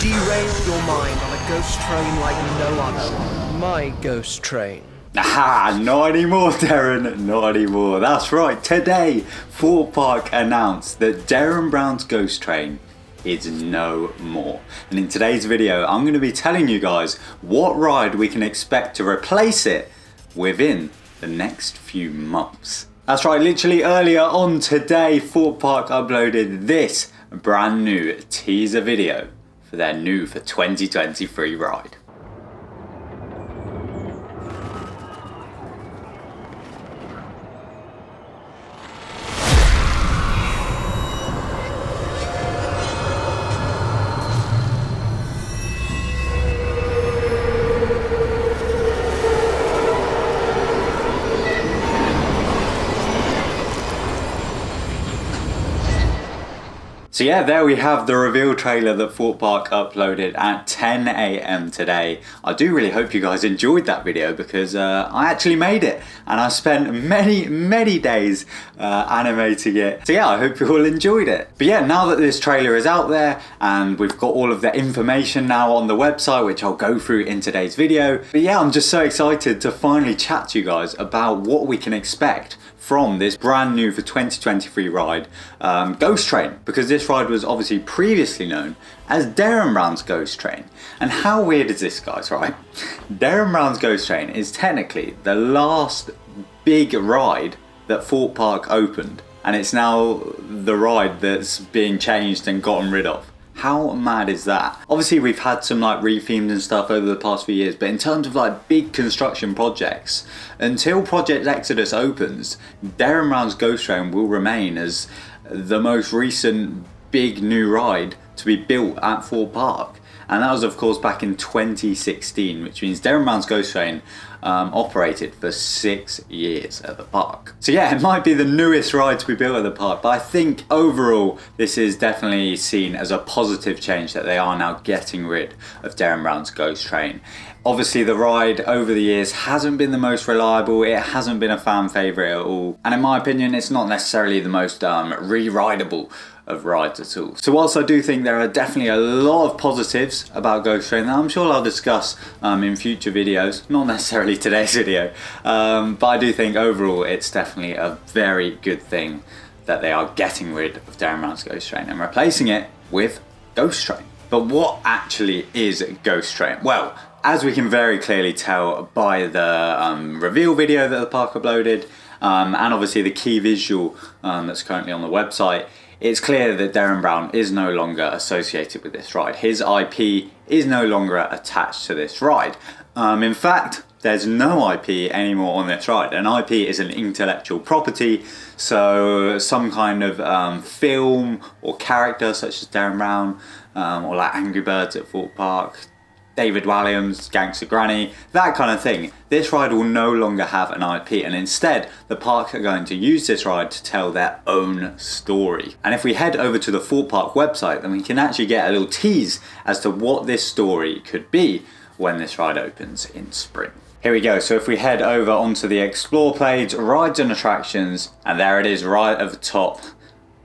derail your mind on a ghost train like no other. My ghost train. Ah, not anymore, Derren, not anymore. That's right, today, Thorpe Park announced that Derren Brown's ghost train is no more. And in today's video, I'm going to be telling you guys what ride we can expect to replace it within the next few months. That's right, literally earlier on today, Thorpe Park uploaded this brand new teaser video for their new for 2023 ride. So yeah, there we have the reveal trailer that Thorpe Park uploaded at 10 AM today. I do really hope you guys enjoyed that video because I actually made it and I spent many days animating it. So yeah, I hope you all enjoyed it. But yeah, now that this trailer is out there and we've got all of the information now on the website, which I'll go through in today's video. But yeah, I'm just so excited to finally chat to you guys about what we can expect from this brand new for 2023 ride, Ghost Train, because this ride was obviously previously known as Derren Brown's Ghost Train. And how weird is this, guys, right? Derren Brown's Ghost Train is technically the last big ride that Thorpe Park opened, and it's now the ride that's being changed and gotten rid of. How mad is that? Obviously we've had some like rethemed and stuff over the past few years, but in terms of like big construction projects, until Project Exodus opens, Derren Brown's Ghost Train will remain as the most recent big new ride to be built at Thorpe Park. And that was of course back in 2016, which means Derren Brown's Ghost Train operated for 6 years at the park. So yeah, it might be the newest ride to be built at the park, but I think overall this is definitely seen as a positive change that they are now getting rid of Derren Brown's Ghost Train. Obviously the ride over the years hasn't been the most reliable, it hasn't been a fan favourite at all, and in my opinion it's not necessarily the most re-rideable of rides at all. So whilst I do think there are definitely a lot of positives about Ghost Train that I'm sure I'll discuss in future videos, not necessarily today's video, but I do think overall it's definitely a very good thing that they are getting rid of Derren Brown's Ghost Train and replacing it with Ghost Train. But what actually is Ghost Train? Well, as we can very clearly tell by the reveal video that the park uploaded, and obviously the key visual that's currently on the website, it's clear that Derren Brown is no longer associated with this ride. His IP is no longer attached to this ride. In fact, there's no IP anymore on this ride. An IP is an intellectual property, so some kind of film or character such as Derren Brown, or like Angry Birds at Thorpe Park, David Walliams, Gangster Granny, that kind of thing. This ride will no longer have an IP, and instead the park are going to use this ride to tell their own story. And if we head over to the Thorpe Park website, then we can actually get a little tease as to what this story could be when this ride opens in spring. Here we go, so if we head over onto the Explore page, Rides and Attractions, and there it is right at the top,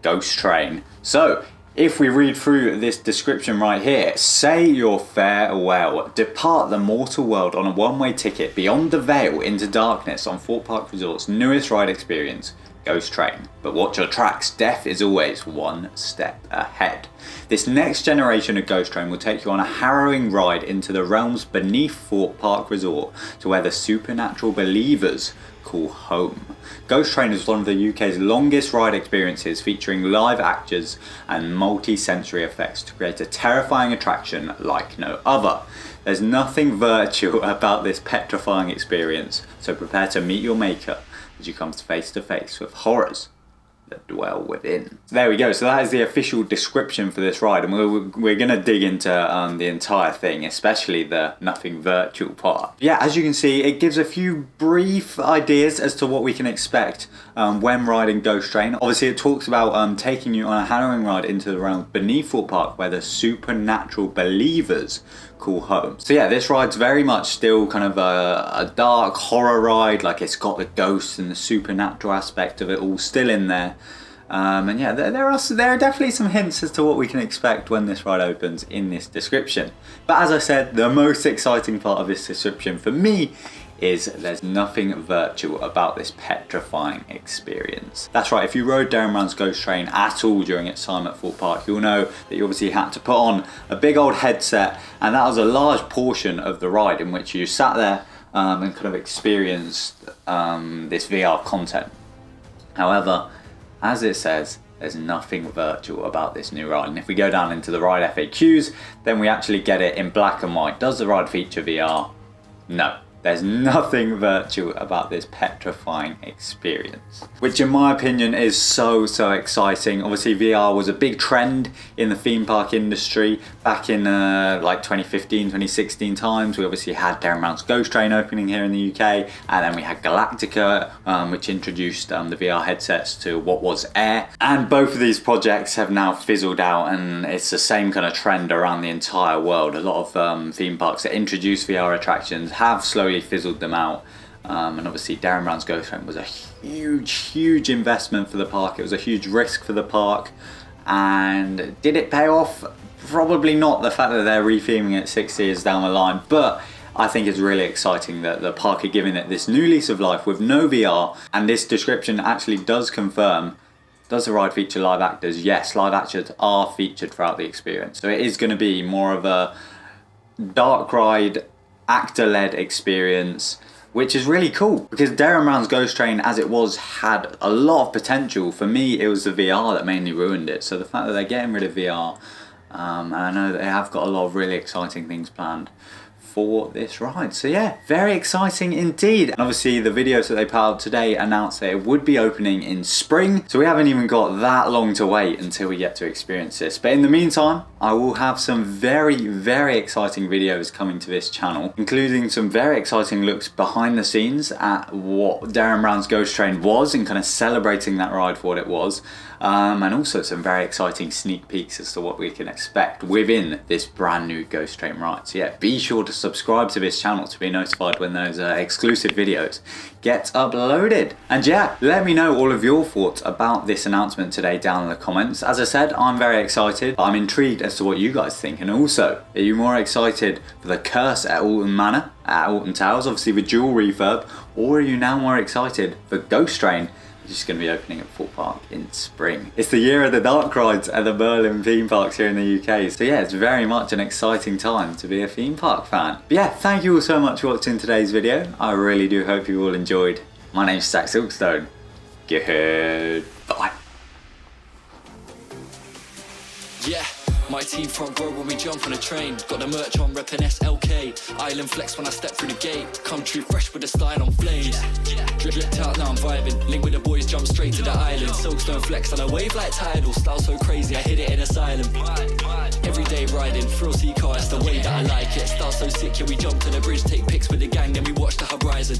Ghost Train. So, if we read through this description right here, say your farewell, depart the mortal world on a one-way ticket beyond the veil into darkness on Thorpe Park Resort's newest ride experience, Ghost Train. But watch your tracks, death is always one step ahead. This next generation of Ghost Train will take you on a harrowing ride into the realms beneath Thorpe Park Resort to where the supernatural believers call home. Ghost Train is one of the UK's longest ride experiences, featuring live actors and multi-sensory effects to create a terrifying attraction like no other. There's nothing virtual about this petrifying experience, so prepare to meet your maker as you come face to face with horrors that dwell within. There we go, so that is the official description for this ride, and we're going to dig into the entire thing, especially the nothing virtual part. Yeah, as you can see, it gives a few brief ideas as to what we can expect when riding Ghost Train. Obviously it talks about taking you on a harrowing ride into the realms beneath Thorpe Park where the supernatural believers call home. So yeah, this ride's very much still kind of a dark horror ride, like it's got the ghosts and the supernatural aspect of it all still in there. And yeah, there are definitely some hints as to what we can expect when this ride opens in this description. But as I said, the most exciting part of this description for me is there's nothing virtual about this petrifying experience. That's right, if you rode Derren Brown's Ghost Train at all during its time at Thorpe Park, you'll know that you obviously had to put on a big old headset, and that was a large portion of the ride in which you sat there and kind of experienced this VR content. However, as it says, there's nothing virtual about this new ride. And if we go down into the ride FAQs, then we actually get it in black and white. Does the ride feature VR? No. There's nothing virtual about this petrifying experience, which in my opinion is so exciting. Obviously VR was a big trend in the theme park industry back in like 2015, 2016 times. We obviously had Derren Brown's Ghost Train opening here in the UK, and then we had Galactica, which introduced the VR headsets to what was Air. And both of these projects have now fizzled out, and it's the same kind of trend around the entire world. A lot of theme parks that introduce VR attractions have slowly fizzled them out, and obviously Derren Brown's Ghost Train was a huge investment for the park. It was a huge risk for the park, and did it pay off? Probably not, the fact that they're retheming it 6 years down the line, but I think it's really exciting that the park are giving it this new lease of life with no VR. And this description actually does confirm, does the ride feature live actors? Yes, live actors are featured throughout the experience, so it is going to be more of a dark ride, actor-led experience, which is really cool, because Derren Brown's Ghost Train as it was had a lot of potential. For me, it was the VR that mainly ruined it. So the fact that they're getting rid of VR, and I know that they have got a lot of really exciting things planned for this ride. So yeah, very exciting indeed. And obviously the videos that they put out today announced that it would be opening in spring, so we haven't even got that long to wait until we get to experience this. But in the meantime, I will have some very exciting videos coming to this channel, including some very exciting looks behind the scenes at what Derren Brown's Ghost Train was and kind of celebrating that ride for what it was, and also some very exciting sneak peeks as to what we can expect within this brand new Ghost Train ride. So yeah, be sure to subscribe to this channel to be notified when those exclusive videos get uploaded. And yeah, let me know all of your thoughts about this announcement today down in the comments. As I said, I'm very excited. I'm intrigued as to what you guys think. And also, are you more excited for the curse at Alton Manor, at Alton Towers, obviously with dual refurb, or are you now more excited for Ghost Train, which is going to be opening at Thorpe Park in spring? It's the year of the dark rides at the Berlin theme parks here in the UK. So yeah, it's very much an exciting time to be a theme park fan. But yeah, thank you all so much for watching today's video. I really do hope you all enjoyed. My name's TheJackSilkstone. Goodbye. Yeah. My team front row when we jump on a train. Got the merch on, reppin' SLK. Island flex when I step through the gate. Come true fresh with the style on flames. Dripped out, now I'm vibing. Link with the boys, jump straight to the island. Silkstone flex on a wave like tidal. Style so crazy, I hit it in asylum. Everyday riding, thrill seeker, it's the way that I like it. Style so sick, yeah, we jump to the bridge, take pics with the gang, then we watch the horizon.